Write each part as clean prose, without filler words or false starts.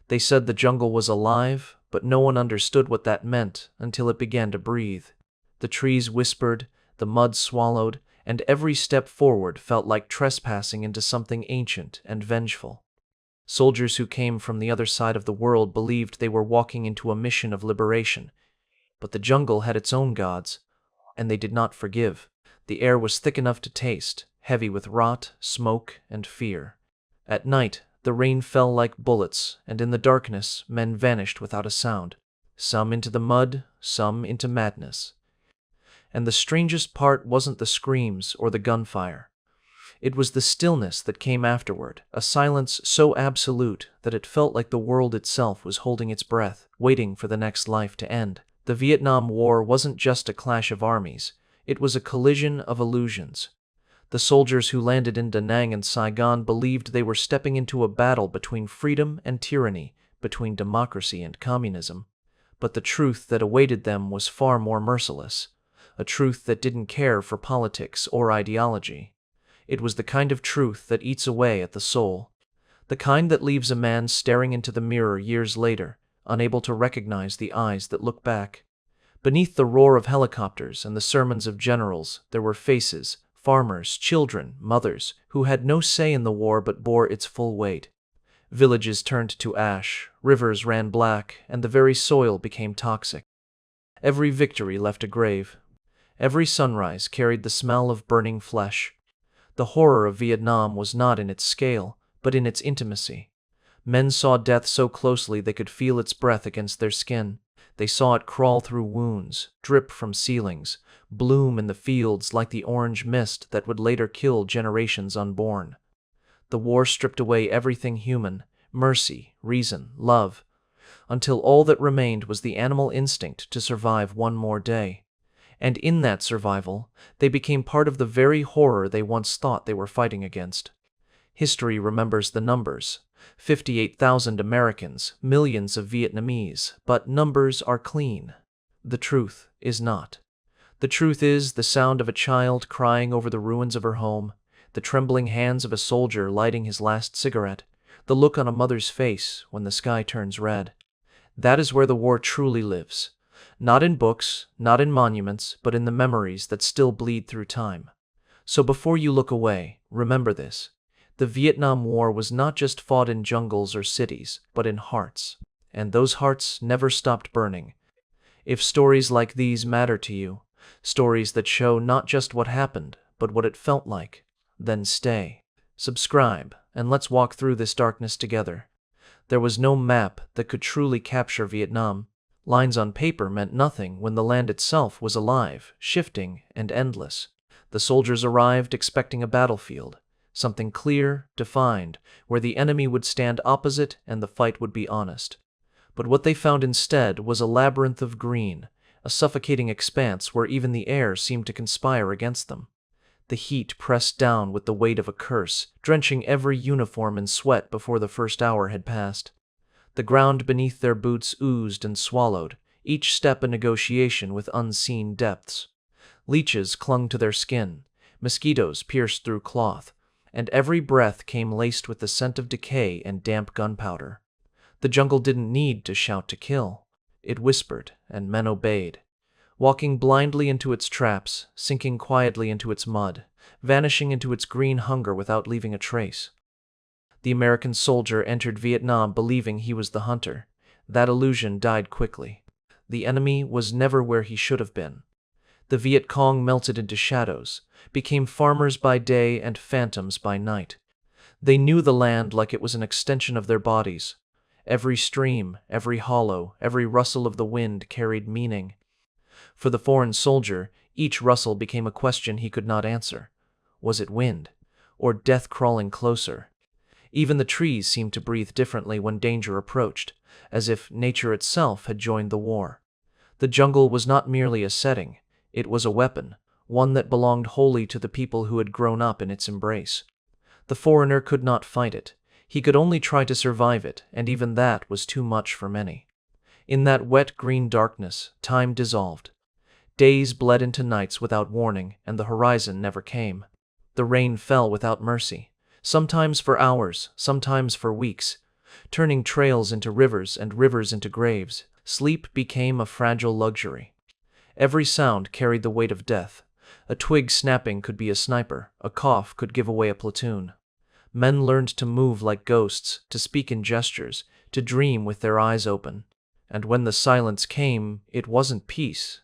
They said the jungle was alive, but no one understood what that meant until it began to breathe. The trees whispered, the mud swallowed, and every step forward felt like trespassing into something ancient and vengeful. Soldiers who came from the other side of the world believed they were walking into a mission of liberation, but the jungle had its own gods, and they did not forgive. The air was thick enough to taste, heavy with rot, smoke, and fear. At night, the rain fell like bullets, and in the darkness, men vanished without a sound, some into the mud, some into madness. And the strangest part wasn't the screams or the gunfire. It was the stillness that came afterward, a silence so absolute that it felt like the world itself was holding its breath, waiting for the next life to end. The Vietnam War wasn't just a clash of armies, it was a collision of illusions. The soldiers who landed in Da Nang and Saigon believed they were stepping into a battle between freedom and tyranny, between democracy and communism. But the truth that awaited them was far more merciless, a truth that didn't care for politics or ideology. It was the kind of truth that eats away at the soul, the kind that leaves a man staring into the mirror years later, unable to recognize the eyes that look back. Beneath the roar of helicopters and the sermons of generals, there were faces, farmers, children, mothers, who had no say in the war but bore its full weight. Villages turned to ash, rivers ran black, and the very soil became toxic. Every victory left a grave. Every sunrise carried the smell of burning flesh. The horror of Vietnam was not in its scale, but in its intimacy. Men saw death so closely they could feel its breath against their skin. They saw it crawl through wounds, drip from ceilings, bloom in the fields like the orange mist that would later kill generations unborn. The war stripped away everything human, mercy, reason, love, until all that remained was the animal instinct to survive one more day. And in that survival, they became part of the very horror they once thought they were fighting against. History remembers the numbers. 58,000 Americans, millions of Vietnamese, but numbers are clean. The truth is not. The truth is the sound of a child crying over the ruins of her home, the trembling hands of a soldier lighting his last cigarette, the look on a mother's face when the sky turns red. That is where the war truly lives. Not in books, not in monuments, but in the memories that still bleed through time. So before you look away, remember this. The Vietnam War was not just fought in jungles or cities, but in hearts. And those hearts never stopped burning. If stories like these matter to you, stories that show not just what happened, but what it felt like, then stay. Subscribe, and let's walk through this darkness together. There was no map that could truly capture Vietnam. Lines on paper meant nothing when the land itself was alive, shifting, and endless. The soldiers arrived expecting a battlefield, something clear, defined, where the enemy would stand opposite and the fight would be honest. But what they found instead was a labyrinth of green, a suffocating expanse where even the air seemed to conspire against them. The heat pressed down with the weight of a curse, drenching every uniform in sweat before the first hour had passed. The ground beneath their boots oozed and swallowed, each step a negotiation with unseen depths. Leeches clung to their skin, mosquitoes pierced through cloth, and every breath came laced with the scent of decay and damp gunpowder. The jungle didn't need to shout to kill. It whispered, and men obeyed, walking blindly into its traps, sinking quietly into its mud, vanishing into its green hunger without leaving a trace. The American soldier entered Vietnam believing he was the hunter. That illusion died quickly. The enemy was never where he should have been. The Viet Cong melted into shadows, became farmers by day and phantoms by night. They knew the land like it was an extension of their bodies. Every stream, every hollow, every rustle of the wind carried meaning. For the foreign soldier, each rustle became a question he could not answer. Was it wind, or death crawling closer? Even the trees seemed to breathe differently when danger approached, as if nature itself had joined the war. The jungle was not merely a setting, it was a weapon, one that belonged wholly to the people who had grown up in its embrace. The foreigner could not fight it, he could only try to survive it, and even that was too much for many. In that wet green darkness, time dissolved. Days bled into nights without warning, and the horizon never came. The rain fell without mercy. Sometimes for hours, sometimes for weeks. turning trails into rivers and rivers into graves. Sleep became a fragile luxury. Every sound carried the weight of death. A twig snapping could be a sniper, a cough could give away a platoon. Men learned to move like ghosts, to speak in gestures, to dream with their eyes open. And when the silence came, it wasn't peace.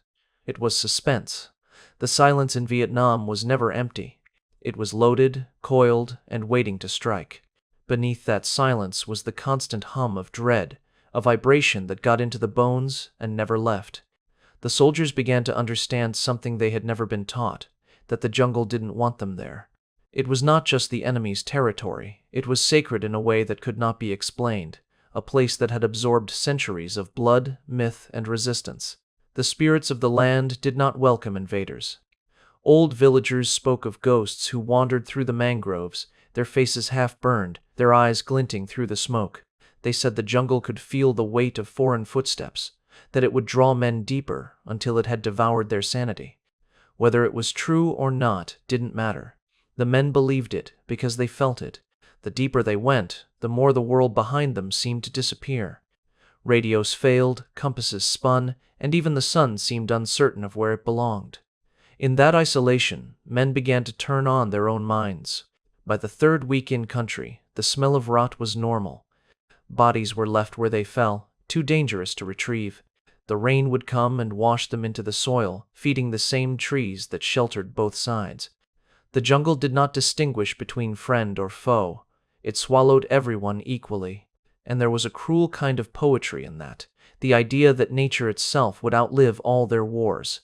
It was suspense. The silence in Vietnam was never empty. It was loaded, coiled, and waiting to strike. Beneath that silence was the constant hum of dread, a vibration that got into the bones and never left. The soldiers began to understand something they had never been taught, that the jungle didn't want them there. It was not just the enemy's territory, it was sacred in a way that could not be explained, a place that had absorbed centuries of blood, myth, and resistance. The spirits of the land did not welcome invaders. Old villagers spoke of ghosts who wandered through the mangroves, their faces half burned, their eyes glinting through the smoke. They said the jungle could feel the weight of foreign footsteps, that it would draw men deeper until it had devoured their sanity. Whether it was true or not didn't matter. The men believed it because they felt it. The deeper they went, the more the world behind them seemed to disappear. Radios failed, compasses spun, and even the sun seemed uncertain of where it belonged. In that isolation, men began to turn on their own minds. By the third week in country, the smell of rot was normal. Bodies were left where they fell, too dangerous to retrieve. The rain would come and wash them into the soil, feeding the same trees that sheltered both sides. The jungle did not distinguish between friend or foe. It swallowed everyone equally. And there was a cruel kind of poetry in that, the idea that nature itself would outlive all their wars.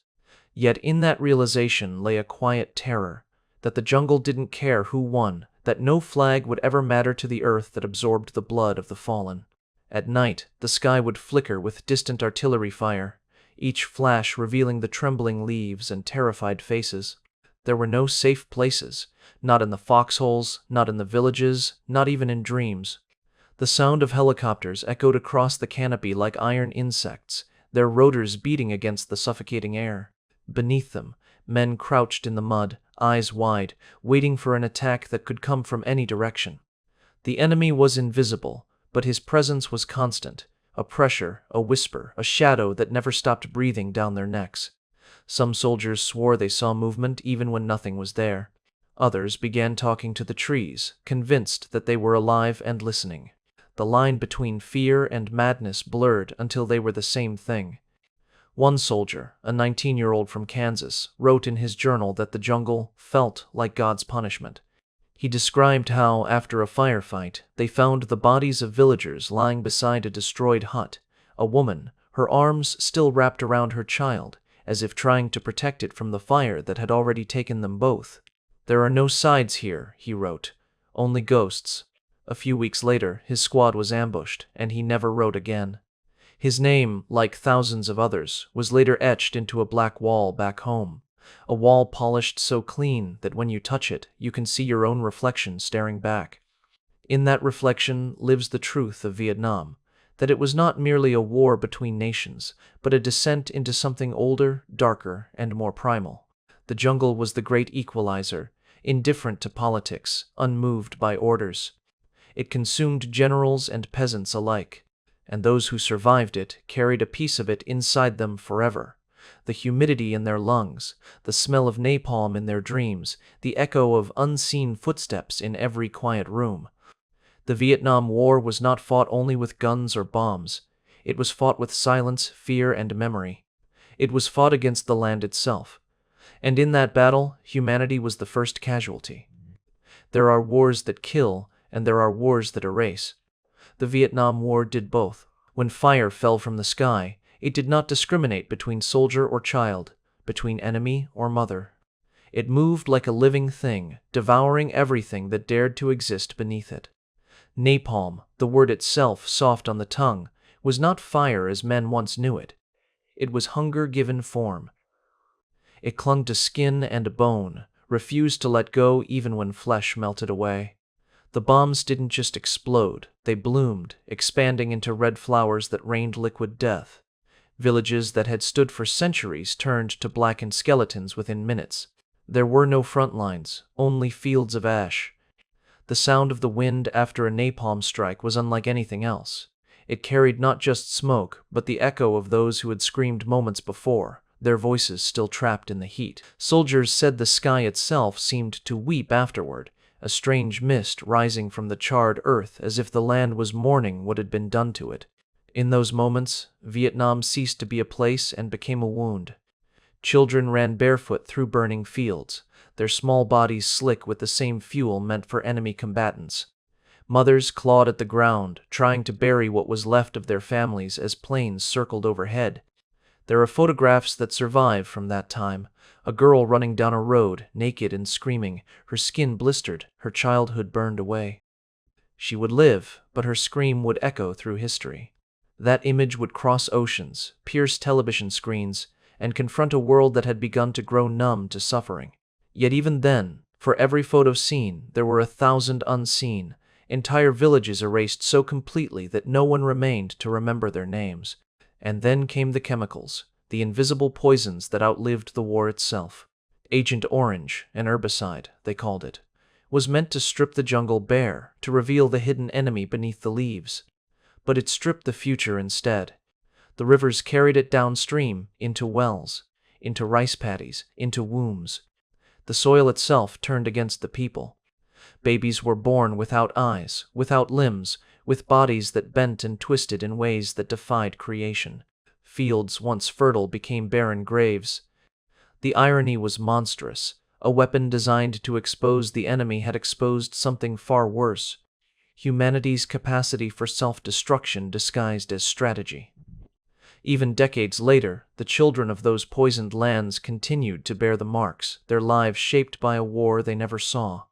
Yet in that realization lay a quiet terror, that the jungle didn't care who won, that no flag would ever matter to the earth that absorbed the blood of the fallen. At night, the sky would flicker with distant artillery fire, each flash revealing the trembling leaves and terrified faces. There were no safe places, not in the foxholes, not in the villages, not even in dreams. The sound of helicopters echoed across the canopy like iron insects, their rotors beating against the suffocating air. Beneath them, men crouched in the mud, eyes wide, waiting for an attack that could come from any direction. The enemy was invisible, but his presence was constant, a pressure, a whisper, a shadow that never stopped breathing down their necks. Some soldiers swore they saw movement even when nothing was there. Others began talking to the trees, convinced that they were alive and listening. The line between fear and madness blurred until they were the same thing. One soldier, a 19-year-old from Kansas, wrote in his journal that the jungle felt like God's punishment. He described how, after a firefight, they found the bodies of villagers lying beside a destroyed hut, a woman, her arms still wrapped around her child, as if trying to protect it from the fire that had already taken them both. "There are no sides here," he wrote, "only ghosts." A few weeks later, his squad was ambushed, and he never wrote again. His name, like thousands of others, was later etched into a black wall back home, a wall polished so clean that when you touch it, you can see your own reflection staring back. In that reflection lives the truth of Vietnam, that it was not merely a war between nations, but a descent into something older, darker, and more primal. The jungle was the great equalizer, indifferent to politics, unmoved by orders. It consumed generals and peasants alike, and those who survived it carried a piece of it inside them forever. The humidity in their lungs, the smell of napalm in their dreams, the echo of unseen footsteps in every quiet room. The Vietnam War was not fought only with guns or bombs. It was fought with silence, fear, and memory. It was fought against the land itself. And in that battle, humanity was the first casualty. There are wars that kill, and there are wars that erase. The Vietnam War did both. When fire fell from the sky, it did not discriminate between soldier or child, between enemy or mother. It moved like a living thing, devouring everything that dared to exist beneath it. Napalm, the word itself soft on the tongue, was not fire as men once knew it. It was hunger given form. It clung to skin and bone, refused to let go even when flesh melted away. The bombs didn't just explode, they bloomed, expanding into red flowers that rained liquid death. Villages that had stood for centuries turned to blackened skeletons within minutes. There were no front lines, only fields of ash. The sound of the wind after a napalm strike was unlike anything else. It carried not just smoke, but the echo of those who had screamed moments before, their voices still trapped in the heat. Soldiers said the sky itself seemed to weep afterward, a strange mist rising from the charred earth as if the land was mourning what had been done to it. In those moments, Vietnam ceased to be a place and became a wound. Children ran barefoot through burning fields, their small bodies slick with the same fuel meant for enemy combatants. Mothers clawed at the ground, trying to bury what was left of their families as planes circled overhead. There are photographs that survive from that time. A girl running down a road, naked and screaming, her skin blistered, her childhood burned away. She would live, but her scream would echo through history. That image would cross oceans, pierce television screens, and confront a world that had begun to grow numb to suffering. Yet even then, for every photo seen, there were 1,000 unseen, entire villages erased so completely that no one remained to remember their names. And then came the chemicals, the invisible poisons that outlived the war itself. Agent Orange, an herbicide, they called it, was meant to strip the jungle bare, to reveal the hidden enemy beneath the leaves. But it stripped the future instead. The rivers carried it downstream, into wells, into rice paddies, into wombs. The soil itself turned against the people. Babies were born without eyes, without limbs, with bodies that bent and twisted in ways that defied creation. Fields once fertile became barren graves. The irony was monstrous. A weapon designed to expose the enemy had exposed something far worse: humanity's capacity for self-destruction disguised as strategy. Even decades later, the children of those poisoned lands continued to bear the marks, their lives shaped by a war they never saw.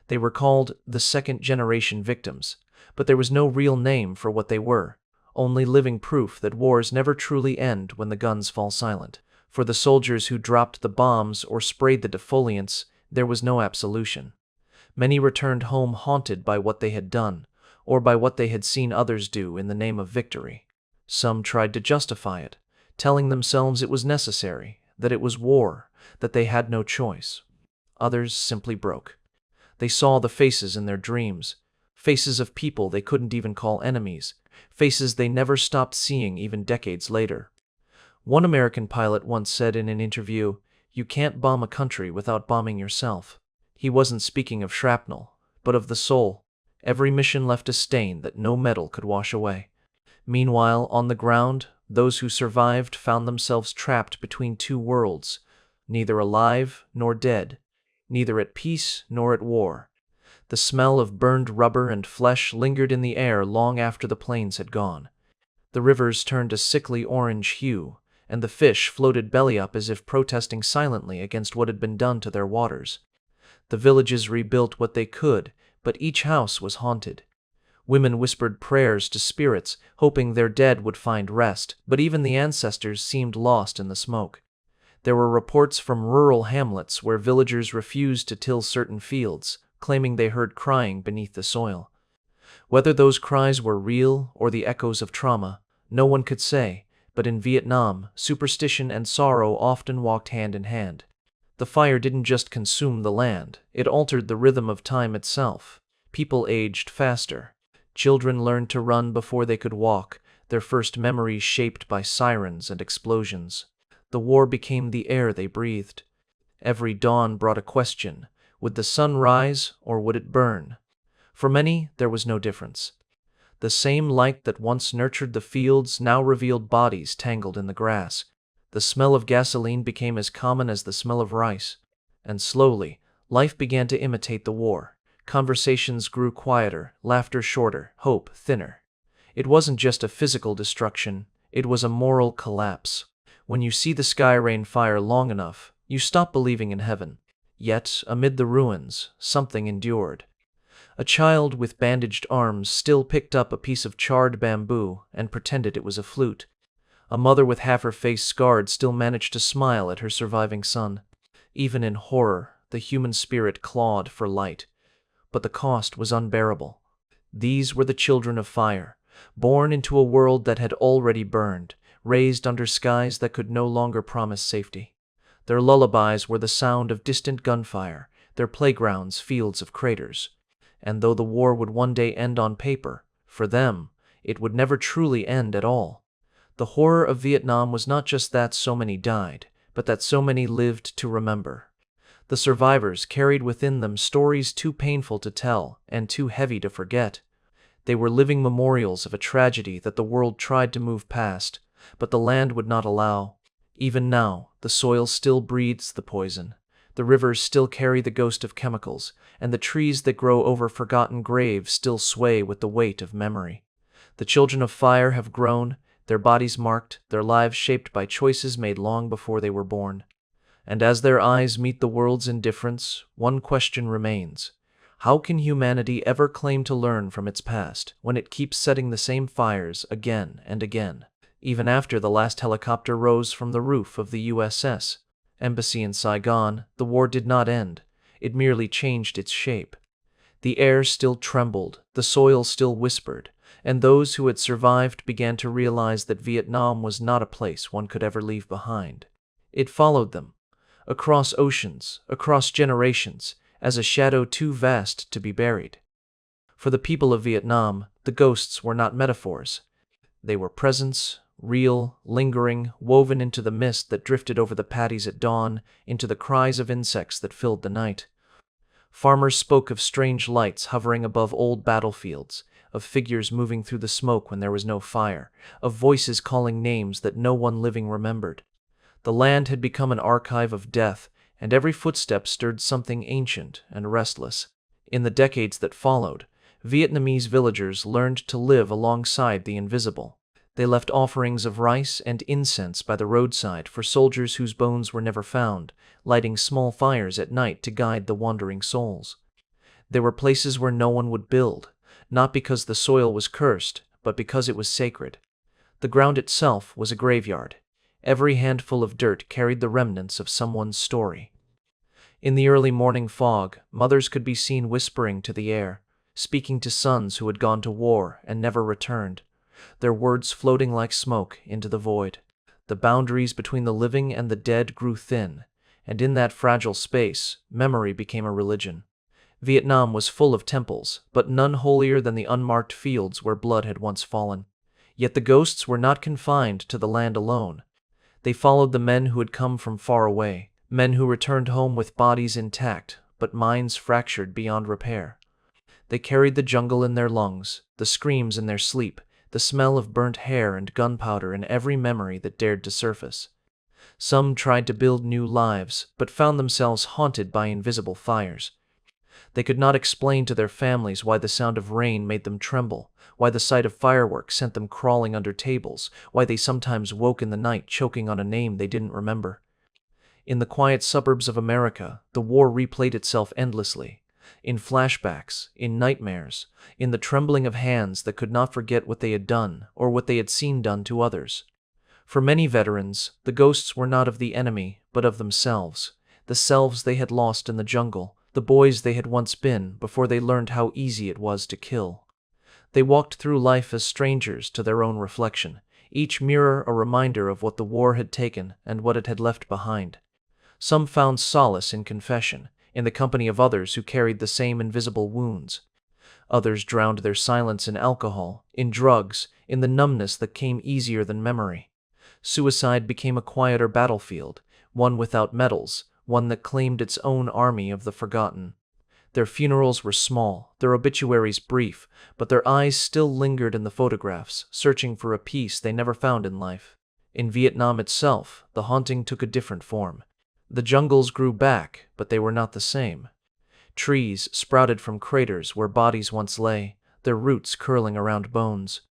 They were called the second-generation victims, but there was no real name for what they were, only living proof that wars never truly end when the guns fall silent. For the soldiers who dropped the bombs or sprayed the defoliants, there was no absolution. Many returned home haunted by what they had done, or by what they had seen others do in the name of victory. Some tried to justify it, telling themselves it was necessary, that it was war, that they had no choice. Others simply broke. They saw the faces in their dreams, faces of people they couldn't even call enemies, faces they never stopped seeing even decades later. One American pilot once said in an interview, "You can't bomb a country without bombing yourself." He wasn't speaking of shrapnel, but of the soul. Every mission left a stain that no metal could wash away. Meanwhile, on the ground, those who survived found themselves trapped between two worlds, neither alive nor dead, neither at peace nor at war. The smell of burned rubber and flesh lingered in the air long after the planes had gone. The rivers turned a sickly orange hue, and the fish floated belly up as if protesting silently against what had been done to their waters. The villages rebuilt what they could, but each house was haunted. Women whispered prayers to spirits, hoping their dead would find rest, but even the ancestors seemed lost in the smoke. There were reports from rural hamlets where villagers refused to till certain fields, claiming they heard crying beneath the soil. Whether those cries were real or the echoes of trauma, no one could say, but in Vietnam, superstition and sorrow often walked hand in hand. The fire didn't just consume the land, it altered the rhythm of time itself. People aged faster. Children learned to run before they could walk, their first memories shaped by sirens and explosions. The war became the air they breathed. Every dawn brought a question: would the sun rise or would it burn? For many, there was no difference. The same light that once nurtured the fields now revealed bodies tangled in the grass. The smell of gasoline became as common as the smell of rice. And slowly, life began to imitate the war. Conversations grew quieter, laughter shorter, hope thinner. It wasn't just a physical destruction, it was a moral collapse. When you see the sky rain fire long enough, you stop believing in heaven. Yet, amid the ruins, something endured. A child with bandaged arms still picked up a piece of charred bamboo and pretended it was a flute. A mother with half her face scarred still managed to smile at her surviving son. Even in horror, the human spirit clawed for light. But the cost was unbearable. These were the children of fire, born into a world that had already burned, raised under skies that could no longer promise safety. Their lullabies were the sound of distant gunfire, their playgrounds fields of craters. And though the war would one day end on paper, for them, it would never truly end at all. The horror of Vietnam was not just that so many died, but that so many lived to remember. The survivors carried within them stories too painful to tell and too heavy to forget. They were living memorials of a tragedy that the world tried to move past, but the land would not allow. Even now, the soil still breathes the poison. The rivers still carry the ghost of chemicals, and the trees that grow over forgotten graves still sway with the weight of memory. The children of fire have grown, their bodies marked, their lives shaped by choices made long before they were born. And as their eyes meet the world's indifference, one question remains. How can humanity ever claim to learn from its past when it keeps setting the same fires again and again? Even after the last helicopter rose from the roof of the USS Embassy in Saigon, the war did not end. It merely changed its shape. The air still trembled, the soil still whispered, and those who had survived began to realize that Vietnam was not a place one could ever leave behind. It followed them, across oceans, across generations, as a shadow too vast to be buried. For the people of Vietnam, the ghosts were not metaphors. They were presence, real, lingering, woven into the mist that drifted over the paddies at dawn, into the cries of insects that filled the night. Farmers spoke of strange lights hovering above old battlefields, of figures moving through the smoke when there was no fire, of voices calling names that no one living remembered. The land had become an archive of death, and every footstep stirred something ancient and restless. In the decades that followed, Vietnamese villagers learned to live alongside the invisible. They left offerings of rice and incense by the roadside for soldiers whose bones were never found, lighting small fires at night to guide the wandering souls. There were places where no one would build, not because the soil was cursed, but because it was sacred. The ground itself was a graveyard. Every handful of dirt carried the remnants of someone's story. In the early morning fog, mothers could be seen whispering to the air, speaking to sons who had gone to war and never returned, their words floating like smoke into the void. The boundaries between the living and the dead grew thin, and in that fragile space, memory became a religion. Vietnam was full of temples, but none holier than the unmarked fields where blood had once fallen. Yet the ghosts were not confined to the land alone. They followed the men who had come from far away, men who returned home with bodies intact, but minds fractured beyond repair. They carried the jungle in their lungs, the screams in their sleep, the smell of burnt hair and gunpowder in every memory that dared to surface. Some tried to build new lives, but found themselves haunted by invisible fires. They could not explain to their families why the sound of rain made them tremble, why the sight of fireworks sent them crawling under tables, why they sometimes woke in the night choking on a name they didn't remember. In the quiet suburbs of America, the war replayed itself endlessly. In flashbacks, in nightmares, in the trembling of hands that could not forget what they had done or what they had seen done to others. For many veterans, the ghosts were not of the enemy, but of themselves, the selves they had lost in the jungle, the boys they had once been before they learned how easy it was to kill. They walked through life as strangers to their own reflection, each mirror a reminder of what the war had taken and what it had left behind. Some found solace in confession, in the company of others who carried the same invisible wounds. Others drowned their silence in alcohol, in drugs, in the numbness that came easier than memory. Suicide became a quieter battlefield, one without medals, one that claimed its own army of the forgotten. Their funerals were small, their obituaries brief, but their eyes still lingered in the photographs, searching for a peace they never found in life. In Vietnam itself, the haunting took a different form. The jungles grew back, but they were not the same. Trees sprouted from craters where bodies once lay, their roots curling around bones.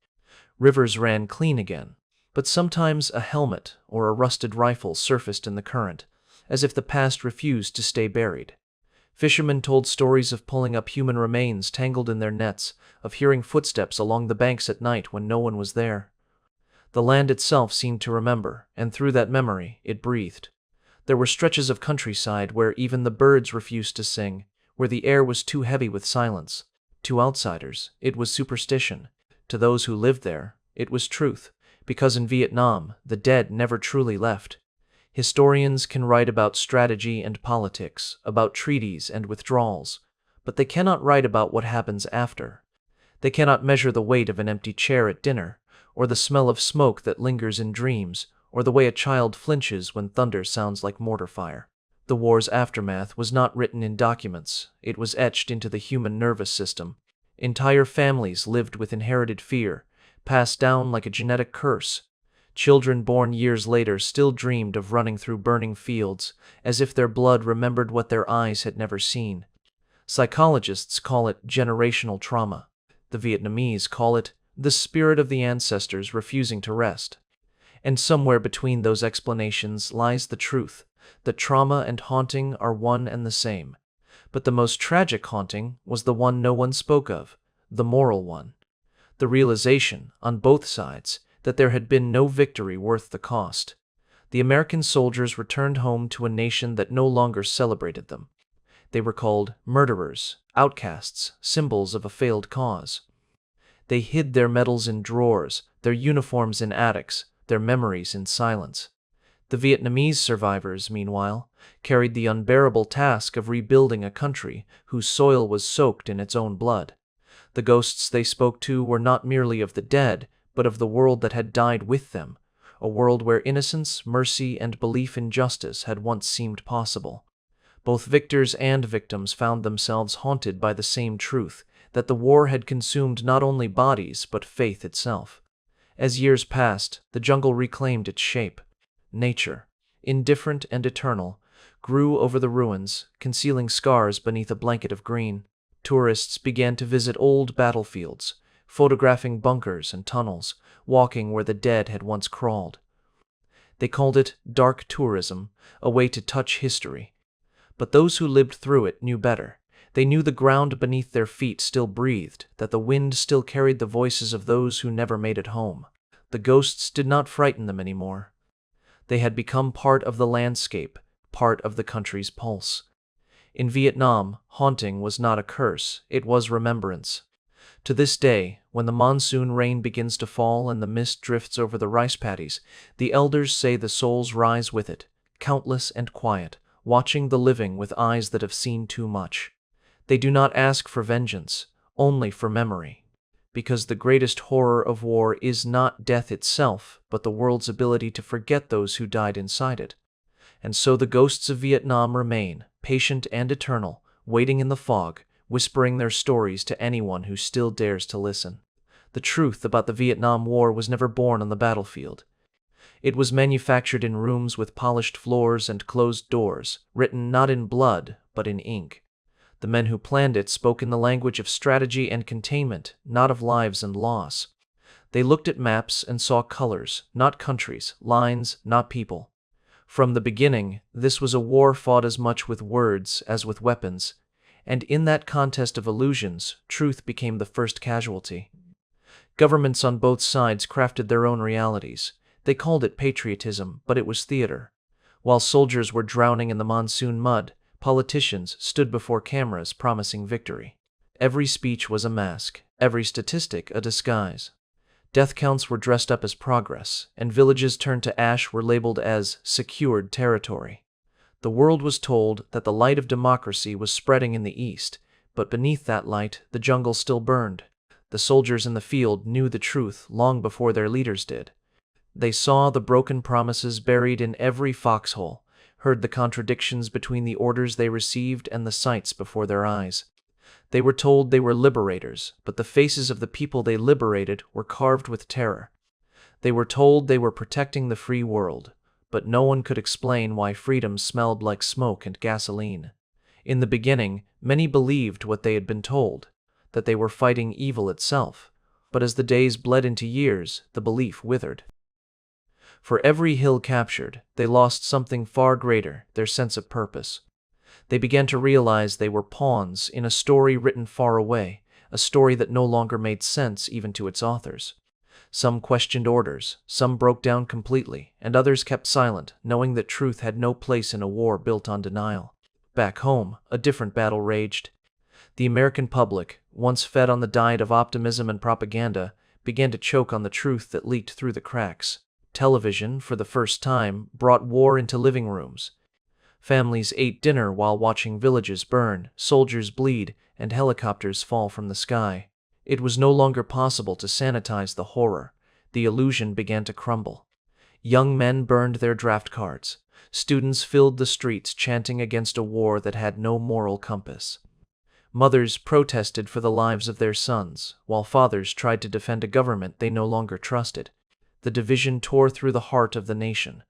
Rivers ran clean again, but sometimes a helmet or a rusted rifle surfaced in the current, as if the past refused to stay buried. Fishermen told stories of pulling up human remains tangled in their nets, of hearing footsteps along the banks at night when no one was there. The land itself seemed to remember, and through that memory, it breathed. There were stretches of countryside where even the birds refused to sing, where the air was too heavy with silence. To outsiders, it was superstition. To those who lived there, it was truth, because in Vietnam, the dead never truly left. Historians can write about strategy and politics, about treaties and withdrawals, but they cannot write about what happens after. They cannot measure the weight of an empty chair at dinner, or the smell of smoke that lingers in dreams, or the way a child flinches when thunder sounds like mortar fire. The war's aftermath was not written in documents, it was etched into the human nervous system. Entire families lived with inherited fear, passed down like a genetic curse. Children born years later still dreamed of running through burning fields, as if their blood remembered what their eyes had never seen. Psychologists call it generational trauma. The Vietnamese call it the spirit of the ancestors refusing to rest. And somewhere between those explanations lies the truth that trauma and haunting are one and the same. But the most tragic haunting was the one no one spoke of, the moral one. The realization, on both sides, that there had been no victory worth the cost. The American soldiers returned home to a nation that no longer celebrated them. They were called murderers, outcasts, symbols of a failed cause. They hid their medals in drawers, their uniforms in attics, their memories in silence. The Vietnamese survivors, meanwhile, carried the unbearable task of rebuilding a country whose soil was soaked in its own blood. The ghosts they spoke to were not merely of the dead, but of the world that had died with them, a world where innocence, mercy, and belief in justice had once seemed possible. Both victors and victims found themselves haunted by the same truth, that the war had consumed not only bodies but faith itself. As years passed, the jungle reclaimed its shape. Nature, indifferent and eternal, grew over the ruins, concealing scars beneath a blanket of green. Tourists began to visit old battlefields, photographing bunkers and tunnels, walking where the dead had once crawled. They called it dark tourism, a way to touch history. But those who lived through it knew better. They knew the ground beneath their feet still breathed, that the wind still carried the voices of those who never made it home. The ghosts did not frighten them anymore. They had become part of the landscape, part of the country's pulse. In Vietnam, haunting was not a curse, it was remembrance. To this day, when the monsoon rain begins to fall and the mist drifts over the rice paddies, the elders say the souls rise with it, countless and quiet, watching the living with eyes that have seen too much. They do not ask for vengeance, only for memory. Because the greatest horror of war is not death itself, but the world's ability to forget those who died inside it. And so the ghosts of Vietnam remain, patient and eternal, waiting in the fog, whispering their stories to anyone who still dares to listen. The truth about the Vietnam War was never born on the battlefield. It was manufactured in rooms with polished floors and closed doors, written not in blood, but in ink. The men who planned it spoke in the language of strategy and containment, not of lives and loss. They looked at maps and saw colors, not countries, lines, not people. From the beginning, this was a war fought as much with words as with weapons, and in that contest of illusions, truth became the first casualty. Governments on both sides crafted their own realities. They called it patriotism, but it was theater. While soldiers were drowning in the monsoon mud, politicians stood before cameras promising victory. Every speech was a mask, every statistic a disguise. Death counts were dressed up as progress, and villages turned to ash were labeled as secured territory. The world was told that the light of democracy was spreading in the east, but beneath that light, the jungle still burned. The soldiers in the field knew the truth long before their leaders did. They saw the broken promises buried in every foxhole, heard the contradictions between the orders they received and the sights before their eyes. They were told they were liberators, but the faces of the people they liberated were carved with terror. They were told they were protecting the free world, but no one could explain why freedom smelled like smoke and gasoline. In the beginning, many believed what they had been told, that they were fighting evil itself, but as the days bled into years, the belief withered. For every hill captured, they lost something far greater, their sense of purpose. They began to realize they were pawns in a story written far away, a story that no longer made sense even to its authors. Some questioned orders, some broke down completely, and others kept silent, knowing that truth had no place in a war built on denial. Back home, a different battle raged. The American public, once fed on the diet of optimism and propaganda, began to choke on the truth that leaked through the cracks. Television, for the first time, brought war into living rooms. Families ate dinner while watching villages burn, soldiers bleed, and helicopters fall from the sky. It was no longer possible to sanitize the horror. The illusion began to crumble. Young men burned their draft cards. Students filled the streets chanting against a war that had no moral compass. Mothers protested for the lives of their sons, while fathers tried to defend a government they no longer trusted. The division tore through the heart of the nation.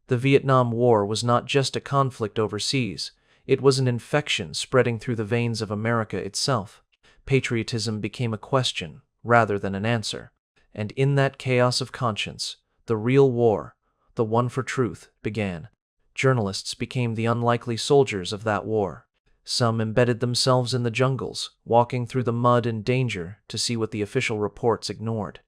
The Vietnam War was not just a conflict overseas, it was an infection spreading through the veins of America itself. Patriotism became a question rather than an answer, and in that chaos of conscience, the real war, the one for truth, began. Journalists became the unlikely soldiers of that war. Some embedded themselves in the jungles, walking through the mud and danger to see what the official reports ignored.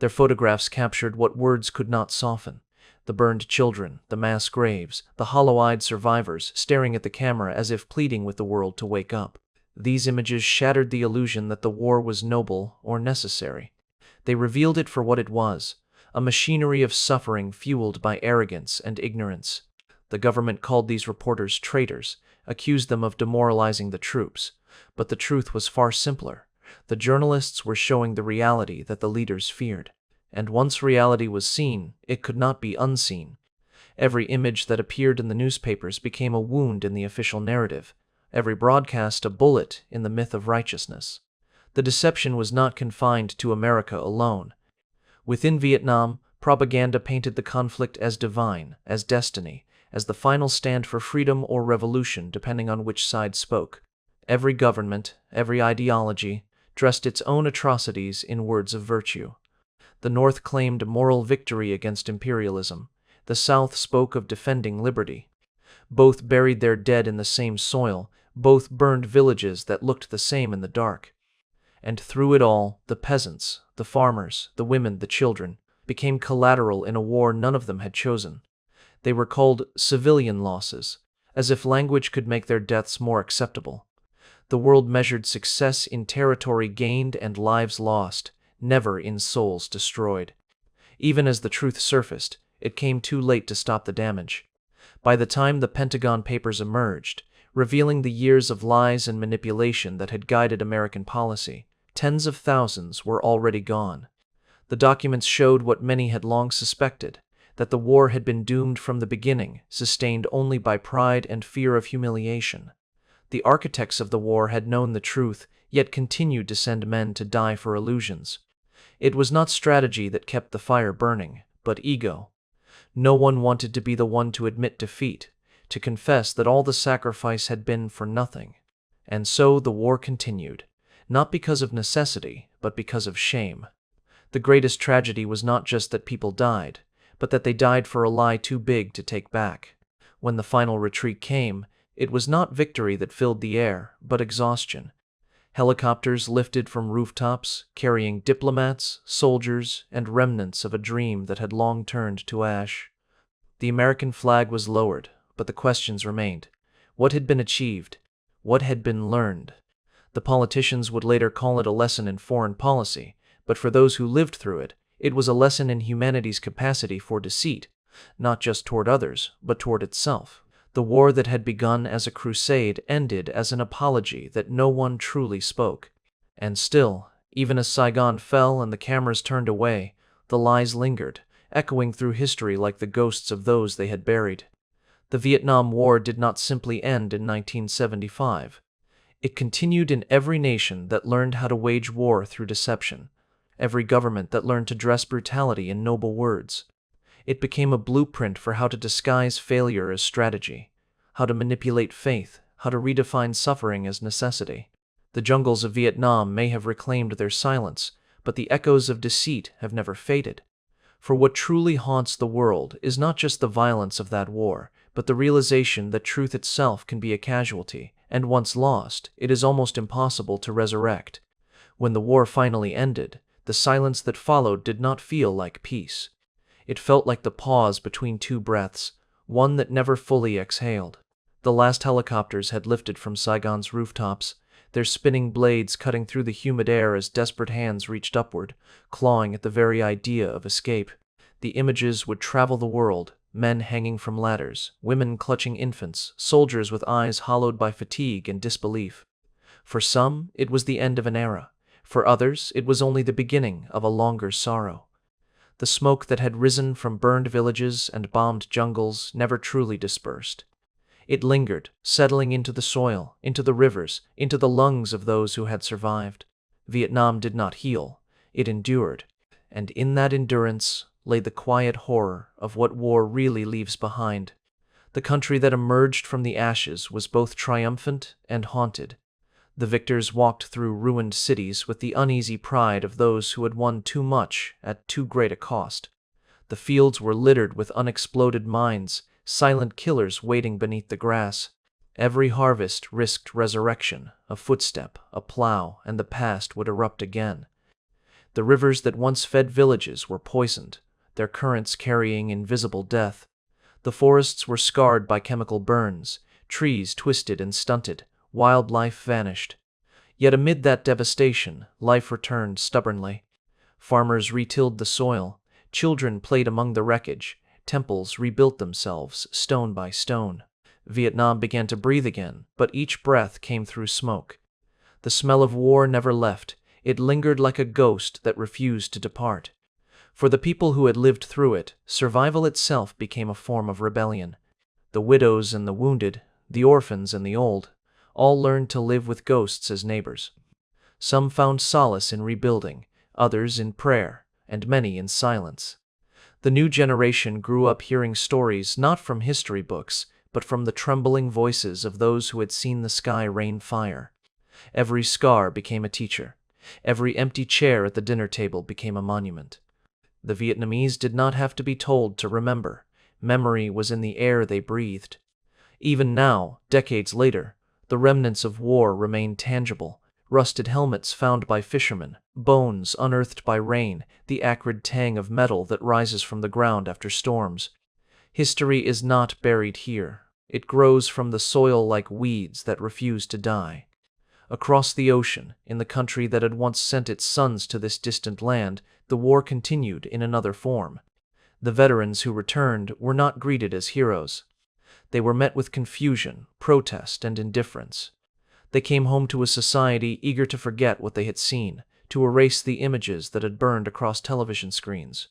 Their photographs captured what words could not soften: the burned children, the mass graves, the hollow-eyed survivors staring at the camera as if pleading with the world to wake up. These images shattered the illusion that the war was noble or necessary. They revealed it for what it was: a machinery of suffering fueled by arrogance and ignorance. The government called these reporters traitors, accused them of demoralizing the troops. But the truth was far simpler. The journalists were showing the reality that the leaders feared. And once reality was seen, it could not be unseen. Every image that appeared in the newspapers became a wound in the official narrative, every broadcast a bullet in the myth of righteousness. The deception was not confined to America alone. Within Vietnam, propaganda painted the conflict as divine, as destiny, as the final stand for freedom or revolution, depending on which side spoke. Every government, every ideology, dressed its own atrocities in words of virtue. The North claimed moral victory against imperialism. The South spoke of defending liberty. Both buried their dead in the same soil. Both burned villages that looked the same in the dark. And through it all, the peasants, the farmers, the women, the children, became collateral in a war none of them had chosen. They were called civilian losses, as if language could make their deaths more acceptable. The world measured success in territory gained and lives lost, never in souls destroyed. Even as the truth surfaced, it came too late to stop the damage. By the time the Pentagon Papers emerged, revealing the years of lies and manipulation that had guided American policy, tens of thousands were already gone. The documents showed what many had long suspected: that the war had been doomed from the beginning, sustained only by pride and fear of humiliation. The architects of the war had known the truth, yet continued to send men to die for illusions. It was not strategy that kept the fire burning, but ego. No one wanted to be the one to admit defeat, to confess that all the sacrifice had been for nothing. And so the war continued, not because of necessity, but because of shame. The greatest tragedy was not just that people died, but that they died for a lie too big to take back. When the final retreat came, it was not victory that filled the air, but exhaustion. Helicopters lifted from rooftops, carrying diplomats, soldiers, and remnants of a dream that had long turned to ash. The American flag was lowered, but the questions remained. What had been achieved? What had been learned? The politicians would later call it a lesson in foreign policy, but for those who lived through it, it was a lesson in humanity's capacity for deceit, not just toward others, but toward itself. The war that had begun as a crusade ended as an apology that no one truly spoke. And still, even as Saigon fell and the cameras turned away, the lies lingered, echoing through history like the ghosts of those they had buried. The Vietnam War did not simply end in 1975. It continued in every nation that learned how to wage war through deception, every government that learned to dress brutality in noble words. It became a blueprint for how to disguise failure as strategy, how to manipulate faith, how to redefine suffering as necessity. The jungles of Vietnam may have reclaimed their silence, but the echoes of deceit have never faded. For what truly haunts the world is not just the violence of that war, but the realization that truth itself can be a casualty, and once lost, it is almost impossible to resurrect. When the war finally ended, the silence that followed did not feel like peace. It felt like the pause between two breaths, one that never fully exhaled. The last helicopters had lifted from Saigon's rooftops, their spinning blades cutting through the humid air as desperate hands reached upward, clawing at the very idea of escape. The images would travel the world: men hanging from ladders, women clutching infants, soldiers with eyes hollowed by fatigue and disbelief. For some, it was the end of an era. For others, it was only the beginning of a longer sorrow. The smoke that had risen from burned villages and bombed jungles never truly dispersed. It lingered, settling into the soil, into the rivers, into the lungs of those who had survived. Vietnam did not heal, it endured, and in that endurance lay the quiet horror of what war really leaves behind. The country that emerged from the ashes was both triumphant and haunted. The victors walked through ruined cities with the uneasy pride of those who had won too much at too great a cost. The fields were littered with unexploded mines, silent killers waiting beneath the grass. Every harvest risked resurrection, a footstep, a plow, and the past would erupt again. The rivers that once fed villages were poisoned, their currents carrying invisible death. The forests were scarred by chemical burns, trees twisted and stunted, wildlife vanished. Yet amid that devastation, life returned stubbornly. Farmers retilled the soil, children played among the wreckage, temples rebuilt themselves stone by stone. Vietnam began to breathe again, but each breath came through smoke. The smell of war never left, it lingered like a ghost that refused to depart. For the people who had lived through it, survival itself became a form of rebellion. The widows and the wounded, the orphans and the old, all learned to live with ghosts as neighbors. Some found solace in rebuilding, others in prayer, and many in silence. The new generation grew up hearing stories not from history books, but from the trembling voices of those who had seen the sky rain fire. Every scar became a teacher. Every empty chair at the dinner table became a monument. The Vietnamese did not have to be told to remember. Memory was in the air they breathed. Even now, decades later, the remnants of war remain tangible. Rusted helmets found by fishermen, bones unearthed by rain, the acrid tang of metal that rises from the ground after storms. History is not buried here. It grows from the soil like weeds that refuse to die. Across the ocean, in the country that had once sent its sons to this distant land, the war continued in another form. The veterans who returned were not greeted as heroes. They were met with confusion, protest, and indifference. They came home to a society eager to forget what they had seen, to erase the images that had burned across television screens.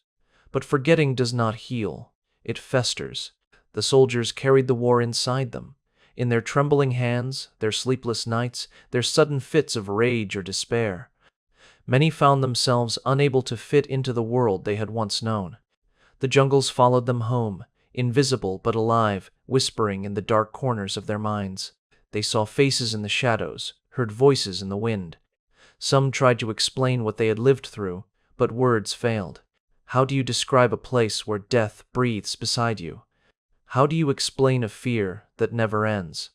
But forgetting does not heal. It festers. The soldiers carried the war inside them. In their trembling hands, their sleepless nights, their sudden fits of rage or despair. Many found themselves unable to fit into the world they had once known. The jungles followed them home, invisible but alive, whispering in the dark corners of their minds. They saw faces in the shadows, heard voices in the wind. Some tried to explain what they had lived through, but words failed. How do you describe a place where death breathes beside you? How do you explain a fear that never ends?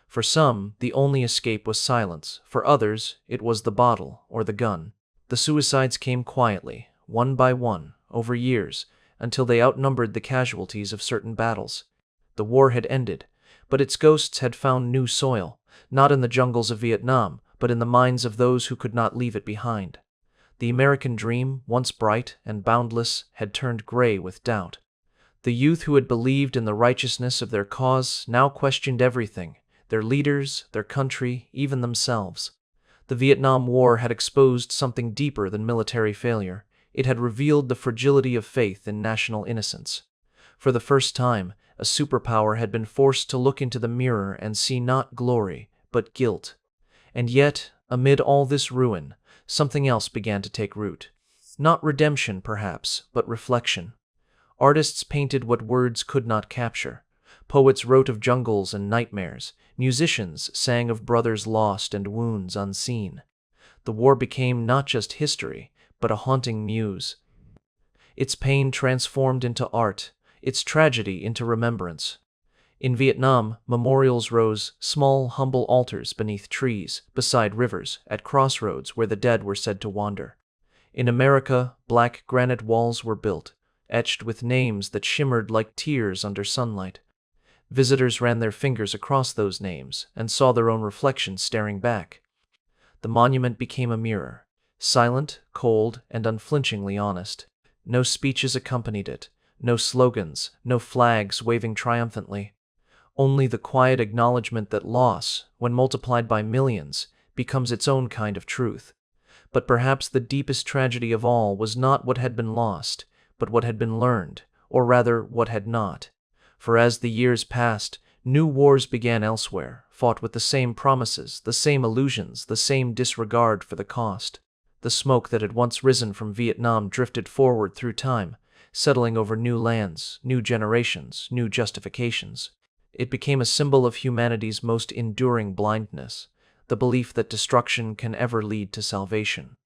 For some, the only escape was silence. For others, it was the bottle or the gun. The suicides came quietly, one by one, over years, until they outnumbered the casualties of certain battles. The war had ended, but its ghosts had found new soil, not in the jungles of Vietnam, but in the minds of those who could not leave it behind. The American dream, once bright and boundless, had turned gray with doubt. The youth who had believed in the righteousness of their cause now questioned everything, their leaders, their country, even themselves. The Vietnam War had exposed something deeper than military failure. It had revealed the fragility of faith in national innocence. For the first time, a superpower had been forced to look into the mirror and see not glory, but guilt. And yet, amid all this ruin, something else began to take root. Not redemption, perhaps, but reflection. Artists painted what words could not capture. Poets wrote of jungles and nightmares. Musicians sang of brothers lost and wounds unseen. The war became not just history, but a haunting muse. Its pain transformed into art, its tragedy into remembrance. In Vietnam, memorials rose, small, humble altars beneath trees, beside rivers, at crossroads where the dead were said to wander. In America, black granite walls were built, etched with names that shimmered like tears under sunlight. Visitors ran their fingers across those names and saw their own reflections staring back. The monument became a mirror, silent, cold, and unflinchingly honest. No speeches accompanied it, no slogans, no flags waving triumphantly. Only the quiet acknowledgement that loss, when multiplied by millions, becomes its own kind of truth. But perhaps the deepest tragedy of all was not what had been lost, but what had been learned, or rather what had not. For as the years passed, new wars began elsewhere, fought with the same promises, the same illusions, the same disregard for the cost. The smoke that had once risen from Vietnam drifted forward through time, settling over new lands, new generations, new justifications. It became a symbol of humanity's most enduring blindness, the belief that destruction can ever lead to salvation.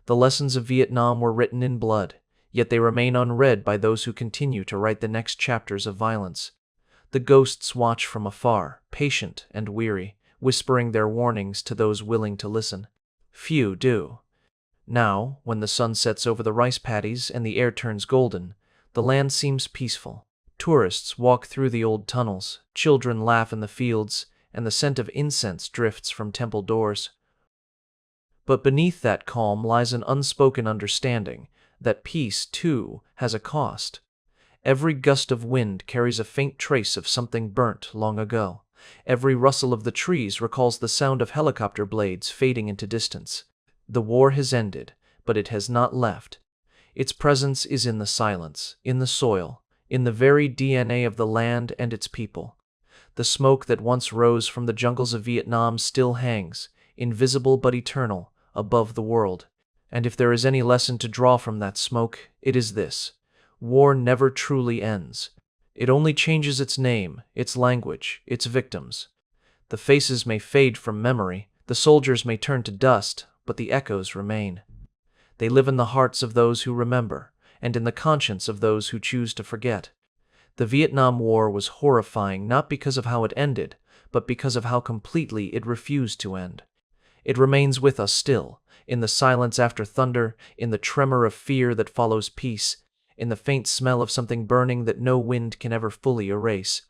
The lessons of Vietnam were written in blood, yet they remain unread by those who continue to write the next chapters of violence. The ghosts watch from afar, patient and weary, whispering their warnings to those willing to listen. Few do. Now, when the sun sets over the rice paddies and the air turns golden, the land seems peaceful. Tourists walk through the old tunnels, children laugh in the fields, and the scent of incense drifts from temple doors. But beneath that calm lies an unspoken understanding that peace, too, has a cost. Every gust of wind carries a faint trace of something burnt long ago. Every rustle of the trees recalls the sound of helicopter blades fading into distance. The war has ended, but it has not left. Its presence is in the silence, in the soil, in the very DNA of the land and its people. The smoke that once rose from the jungles of Vietnam still hangs, invisible but eternal, above the world. And if there is any lesson to draw from that smoke, it is this: war never truly ends. It only changes its name, its language, its victims. The faces may fade from memory, the soldiers may turn to dust, but the echoes remain. They live in the hearts of those who remember, and in the conscience of those who choose to forget. The Vietnam War was horrifying not because of how it ended, but because of how completely it refused to end. It remains with us still, in the silence after thunder, in the tremor of fear that follows peace, in the faint smell of something burning that no wind can ever fully erase.